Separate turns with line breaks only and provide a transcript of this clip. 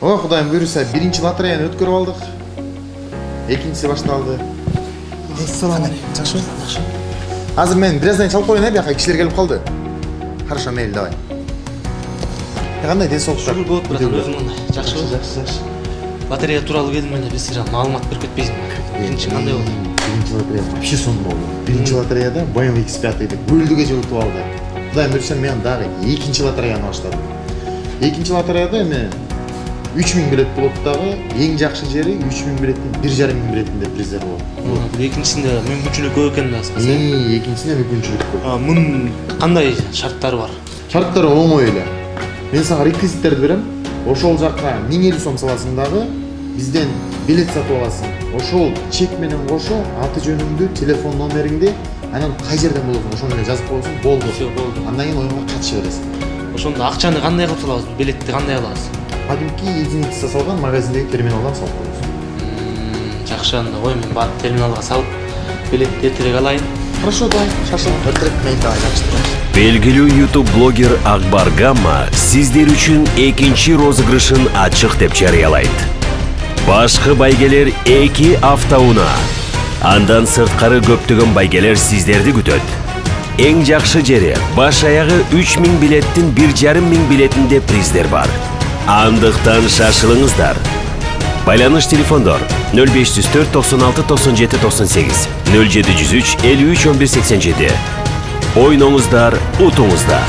О, Кудайым буйруса, биринчи лотереяны өткөрүп алдык. Экинчиси башталды.
Ассаламу алейкум.
Жакшы. Азыр мен бираздан чалып коеюн, бияка кишилер келип калды. Хорошо, мейли, давай. Кандай денсаулыктар?
Шүгүр болуп турат, өзүң кандай? Жакшыбы?
Жакшы.
Лотерея тууралуу келдим эле, биз сразу маалымат берип кетпейсиңби? Биринчи кандай болду?
Биринчи лотерея вообще сонун болду. Биринчи лотереяда BMW X5 деп бөлдүгө утуп алды. Кудайым буйруса, мен дагы экинчи лотереяны баштадым. Экинчи лотереяда эми 3000 билет болот дагы, эң жакшы жери 3000 билеттин 1,5 билетинде приздер болот.
Экинчисинде мүмкүнчүлүк көп экен да аспаса.
Экинчисинде мүмкүнчүлүк көп.
Мунун кандай шарттары бар?
Шарттары оңой эле. Мен сага реквизиттерди берем. Ошол жакка 1050 сом саласың дагы, бизден билет сатып аласың. Ошол чек менен кошо аты жөнүңдү, телефон номериңди, анан кай жерден болосуң ошону эле жазып коесуң, болду.
Всё, болду.
Андан кийин оюнга катыша бересиң.
Ошондо акчаны кандай кылып салабыз? Билетти кандай алабыз?
Кадимки единица салган магазиндеги терминалдан салып коесуң.
Жакшы, анда ой мен барып терминалга салып, билетти эртерээк алайын.
Хорошо, давай, шашыл. Эртерээк давай, жакшы.
Белгилүү YouTube блогер Акбар Гамма сиздер үчүн экинчи розыгрышын ачык деп жарыялайт. Башкы байгелер 2 автоунаа. Андан сырткары көптөгөн байгелер сиздерди күтөт. Эң жакшы жери баш аягы 3000 билеттин 1,5 билетинде приздер бар. Андыктан шашылыңыздар. Байланыш телефондор 0504 96 97 98 0703 53 11 87. Ойноңуздар, утуңуздар.